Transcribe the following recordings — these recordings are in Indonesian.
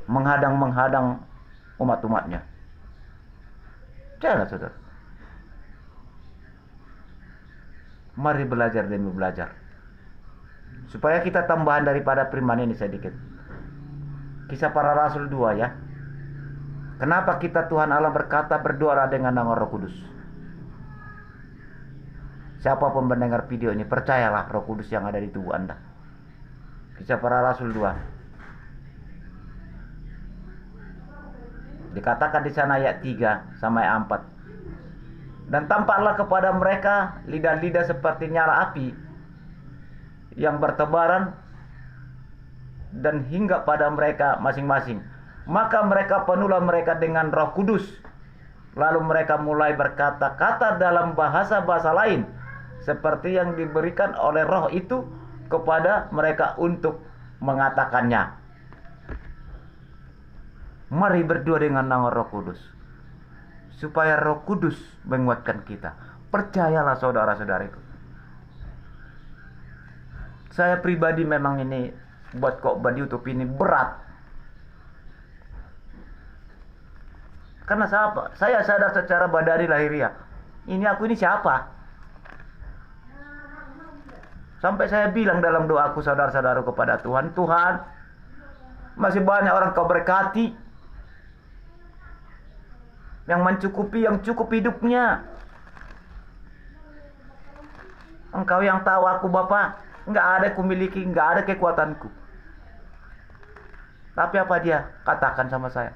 menghadang umat-umatnya. Jangan, saudara. Mari belajar demi belajar. Supaya kita tambahan daripada firman ini sedikit. Kisah Para Rasul 2 ya. Kenapa kita Tuhan Allah berkata berdoa dengan nama Roh Kudus? Siapa pun mendengar video ini, percayalah Roh Kudus yang ada di tubuh Anda. Kisah Para Rasul 2. Dikatakan di sana ayat 3 sampai 4. Dan tampaklah kepada mereka lidah-lidah seperti nyala api yang bertebaran dan hingga pada mereka masing-masing. Maka mereka penuhlah mereka dengan Roh Kudus. Lalu mereka mulai berkata-kata dalam bahasa-bahasa lain seperti yang diberikan oleh Roh itu kepada mereka untuk mengatakannya. Mari berdoa dengan nama Roh Kudus, supaya Roh Kudus menguatkan kita. Percayalah saudara-saudariku. Saya pribadi memang ini buat khotbah di YouTube ini berat. Karena saya sadar secara badani lahiriah. Ini aku ini siapa? Sampai saya bilang dalam doaku saudara-saudara kepada Tuhan, Tuhan, masih banyak orang Kau berkati yang mencukupi, yang cukup hidupnya. Engkau yang tahu aku Bapa, nggak ada aku miliki, nggak ada kekuatanku. Tapi apa dia katakan sama saya?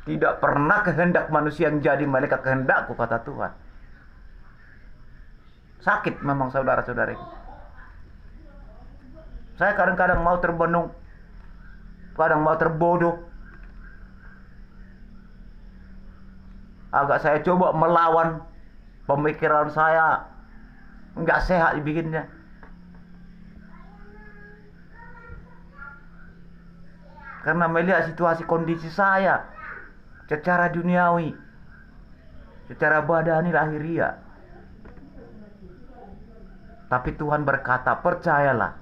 Tidak pernah kehendak manusia yang jadi, melainkan kehendakku, kata Tuhan. Sakit memang saudara-saudari. Saya kadang-kadang mau terbenung, kadang mau terbodoh. Agak saya coba melawan pemikiran saya, nggak sehat dibikinnya. Karena melihat situasi kondisi saya secara duniawi, secara badani lahiriah. Tapi Tuhan berkata, percayalah,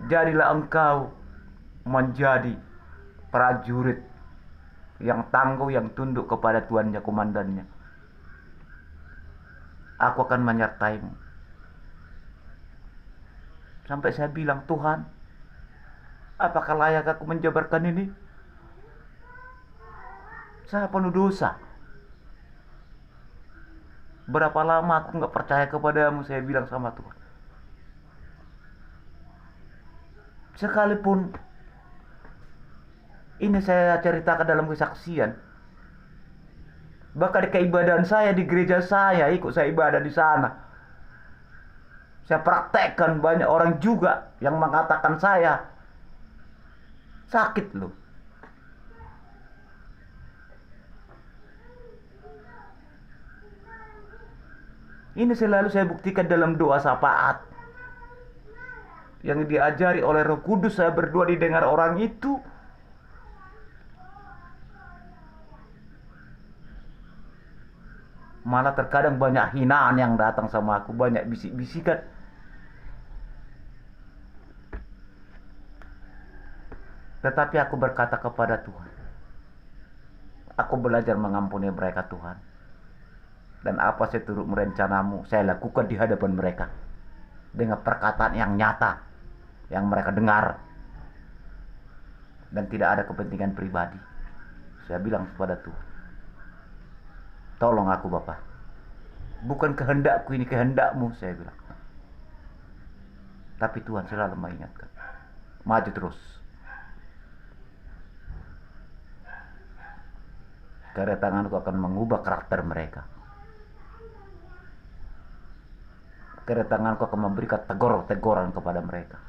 jadilah engkau menjadi prajurit yang tangguh, yang tunduk kepada tuannya, komandannya. Aku akan menyertaimu. Sampai saya bilang, Tuhan, apakah layak aku menjabarkan ini? Saya penuh dosa. Berapa lama aku gak percaya kepadamu, saya bilang sama Tuhan. Sekalipun ini saya ceritakan dalam kesaksian, bahkan di keibadahan saya di gereja saya, ikut saya ibadah di sana, saya praktekkan, banyak orang juga yang mengatakan saya sakit loh. Ini selalu saya buktikan dalam doa syafaat yang diajari oleh Roh Kudus. Saya berdoa didengar orang itu. Malah terkadang banyak hinaan yang datang sama aku, banyak bisik-bisikan. Tetapi aku berkata kepada Tuhan, aku belajar mengampuni mereka Tuhan. Dan apa seturut rencanamu, saya lakukan di hadapan mereka. Dengan perkataan yang nyata, yang mereka dengar. Dan tidak ada kepentingan pribadi. Saya bilang kepada Tuhan, tolong aku Bapak. Bukan kehendakku ini, kehendakmu, saya bilang. Tapi Tuhan selalu mengingatkan, maju terus. Kedatanganku akan mengubah karakter mereka. Kedatanganku akan memberikan teguran kepada mereka.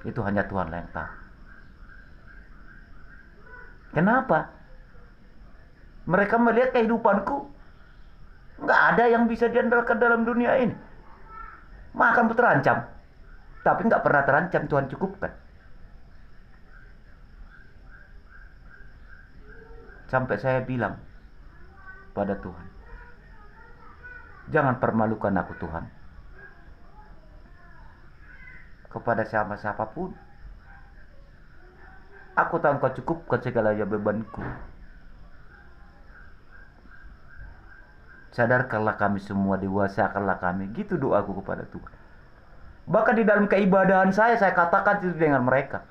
Itu hanya Tuhan yang tahu. Kenapa? Mereka melihat kehidupanku, nggak ada yang bisa diandalkan dalam dunia ini. Makan terancam, tapi nggak pernah terancam Tuhan cukupkan. Sampai saya bilang pada Tuhan, jangan permalukan aku Tuhan. kepada siapapun. Aku tahu Engkau cukupkan segala bebanku. Sadarkanlah kami semua, dewasakanlah kami. Gitu doaku kepada Tuhan. Bahkan di dalam keibadahan saya katakan itu dengan mereka.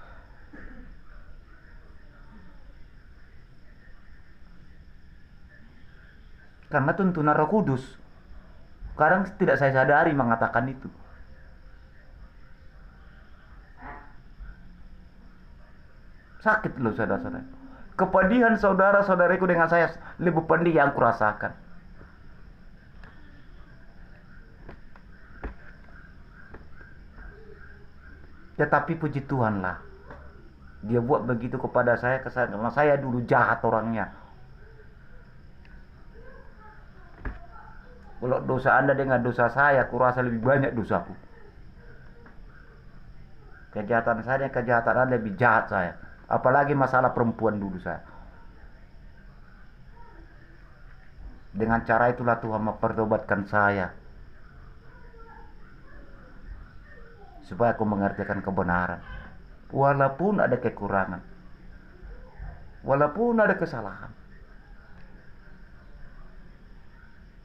Karena tuntunan Roh Kudus. Kadang tidak saya sadari mengatakan itu. Sakit loh saudara-saudara. Kepedihan saudara-saudariku dengan saya lebih pedih yang kurasakan. Tetapi puji Tuhanlah, Dia buat begitu kepada saya karena saya dulu jahat orangnya. Kalau dosa Anda dengan dosa saya, kurasa lebih banyak dosaku. Kejahatan saya dan kejahatan Anda lebih jahat saya. Apalagi masalah perempuan dulu saya. Dengan cara itulah Tuhan mempertobatkan saya. Supaya aku mengertikan kebenaran. Walaupun ada kekurangan. Walaupun ada kesalahan.